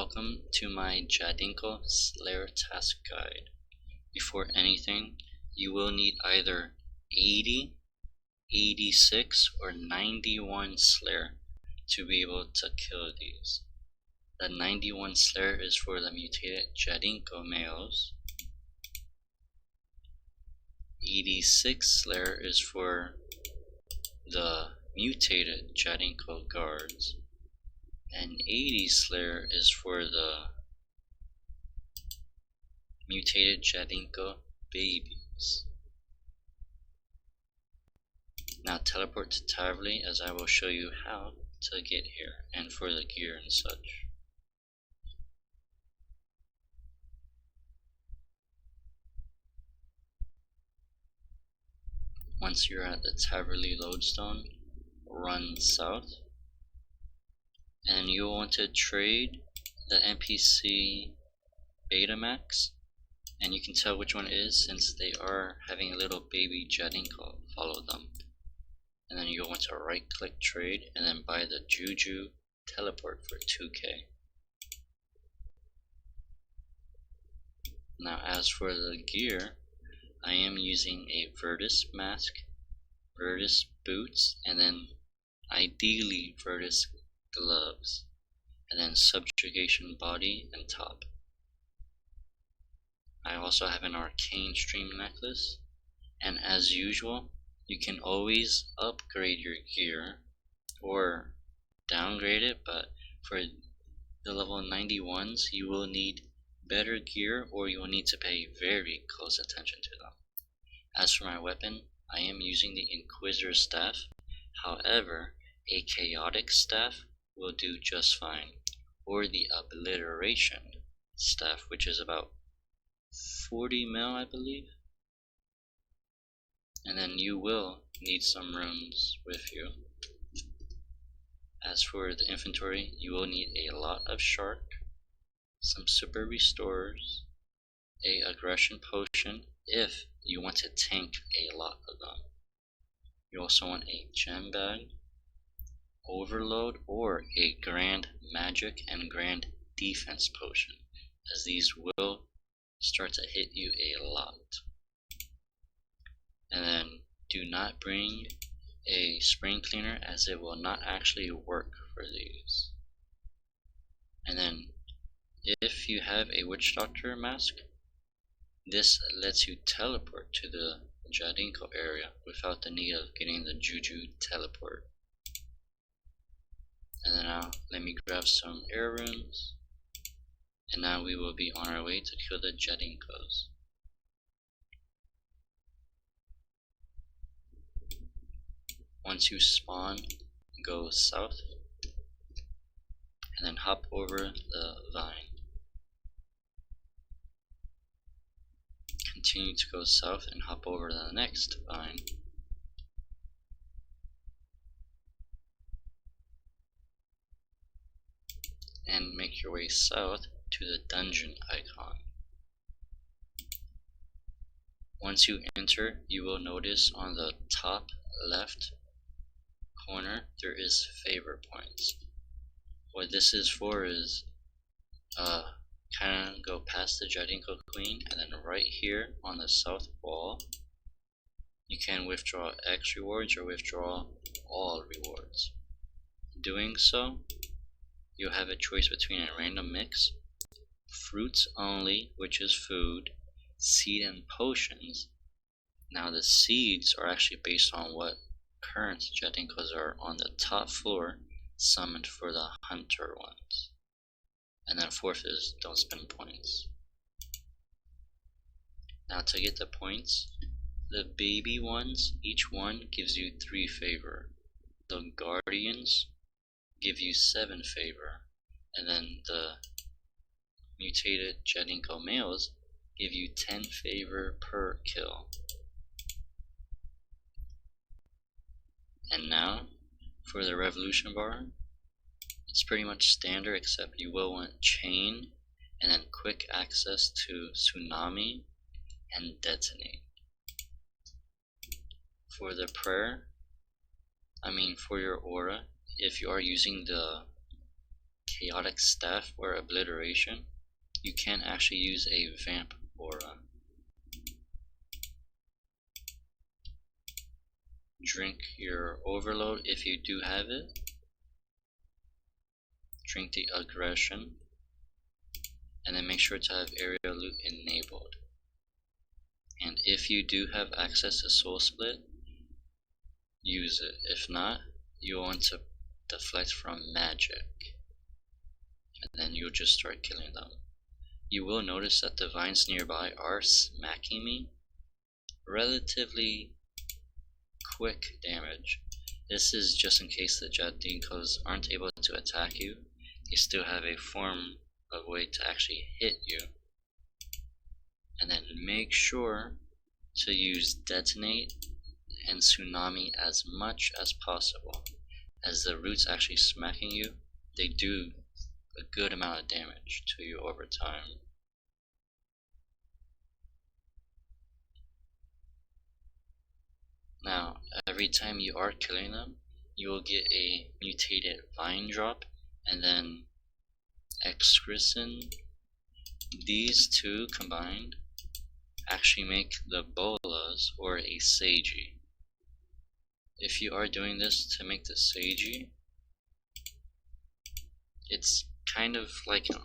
Welcome to my Jadinko lair task guide. Before anything, you will need either 80, 86, or 91 slayer to be able to kill these. The 91 slayer is for the mutated Jadinko males. 86 slayer is for the mutated Jadinko guards. And 80 slayer is for the mutated Jadinko babies. Now teleport to Tavli, as I will show you how to get here and for the gear and such. Once you're at the Tavli lodestone, run south, and you'll want to trade the NPC Betamax, and you can tell which one it is since they are having a little baby Jadinko follow them. And then you'll want to right click trade and then buy the Juju teleport for 2k. Now as for the gear, I am using a Virtus mask, Virtus boots, and then ideally Virtus gloves, and then Subjugation body and top. I also have an arcane stream necklace, and as usual, you can always upgrade your gear or downgrade it, but for the level 91s, you will need better gear or you will need to pay very close attention to them. As for my weapon, I am using the Inquisitor staff. However, a chaotic staff will do just fine, or the obliteration staff, which is about 40 mil, I believe. And then you will need some runes with you. As for the inventory, you will need a lot of shark, some super restores, a aggression potion if you want to tank a lot of them. You also want a gem bag, overload, or a grand magic and grand defense potion, as these will start to hit you a lot. And then do not bring a spring cleaner, as it will not actually work for these. And then if you have a witch doctor mask, this lets you teleport to the Jadinko area without the need of getting the Juju teleport. And then now let me grab some air runes, and now we will be on our way to kill the Jadinkos. Once you spawn, go south, and then hop over the vine. Continue to go south and hop over the next vine. And make your way south to the dungeon icon. Once you enter, you will notice on the top left corner there is favor points. What this is for is kind of go past the Jadinko Queen, and then right here on the south wall you can withdraw X rewards or withdraw all rewards. Doing so, you'll have a choice between a random mix, fruits only, which is food, seed, and potions. Now the seeds are actually based on what current Jadinkos are on the top floor summoned for the hunter ones. And then fourth is don't spend points. Now to get the points, the baby ones, each one gives you 3 favor. The guardians give you 7 favor. And then the mutated Jadinko males give you 10 favor per kill. And now for the revolution bar, it's pretty much standard, except you will want chain and then quick access to tsunami and detonate. For the for your aura, if you are using the chaotic staff or obliteration, you can actually use a vamp aura. Drink your overload if you do have it. Drink the aggression, and then make sure to have aerial loot enabled. And if you do have access to soul split, use it. If not, you want to deflect from magic, and then you'll just start killing them. You will notice that the vines nearby are smacking me. Relatively quick damage. This is just in case the Jadinkos aren't able to attack you. They still have a form of way to actually hit you. And then make sure to use detonate and tsunami as much as possible. As the roots actually smacking you, they do a good amount of damage to you over time. Now, every time you are killing them, you will get a mutated vine drop, and then excretion. These two combined actually make the bolas or a seiji. If you are doing this to make the seiji, it's kind of like an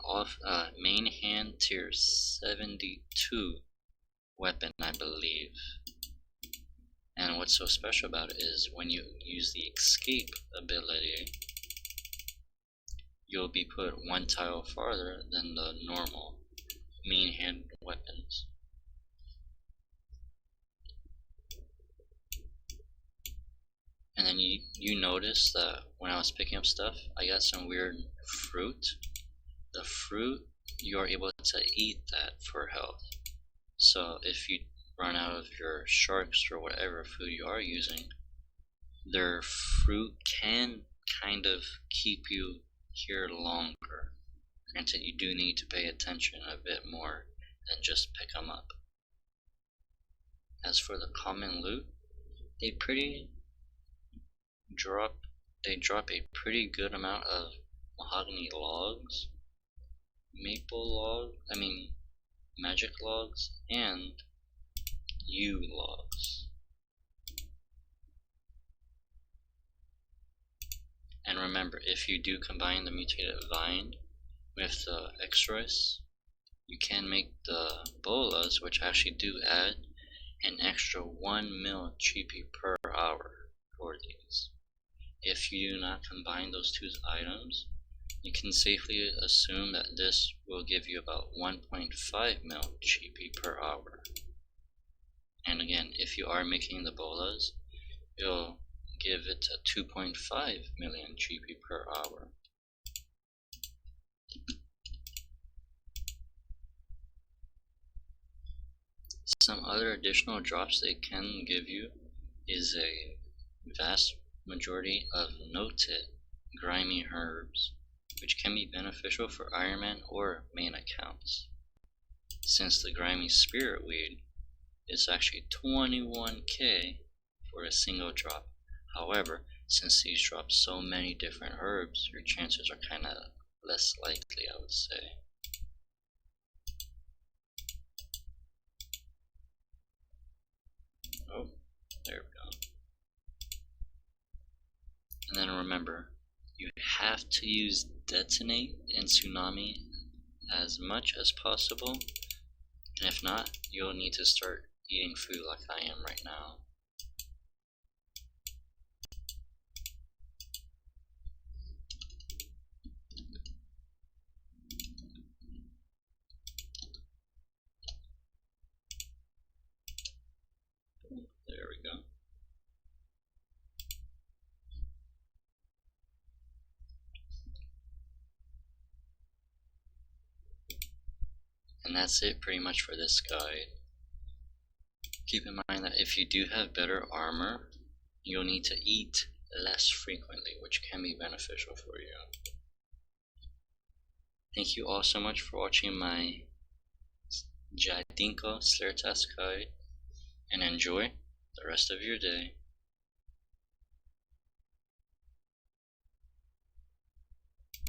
main hand tier 72 weapon, I believe. And what's so special about it is when you use the escape ability, you'll be put one tile farther than the normal main hand weapons. And then you notice that when I was picking up stuff, I got some weird fruit. The fruit, you are able to eat that for health. So if you run out of your sharks or whatever food you are using, their fruit can kind of keep you here longer. Granted, you do need to pay attention a bit more than just pick them up. As for the common loot, they drop a pretty good amount of mahogany logs, magic logs, and yew logs. And remember, if you do combine the mutated vine with the extras, you can make the bolas, which actually do add an extra 1 mil GP per hour for these. If you do not combine those two items, you can safely assume that this will give you about 1.5 mil GP per hour. And again, if you are making the bolas, it'll give it a 2.5 million GP per hour. Some other additional drops they can give you is a vast majority of noted grimy herbs, which can be beneficial for Iron Man or main accounts. Since the grimy spirit weed is actually 21k for a single drop. However, since these drop so many different herbs, your chances are kinda less likely, I would say. Oh, there we go. And then remember, you have to use detonate and tsunami as much as possible, and if not, you'll need to start eating food like I am right now. There we go. And that's it pretty much for this guide. Keep in mind that if you do have better armor, you'll need to eat less frequently, which can be beneficial for you. Thank you all so much for watching my Jadinko Slayer Task Guide, and enjoy the rest of your day.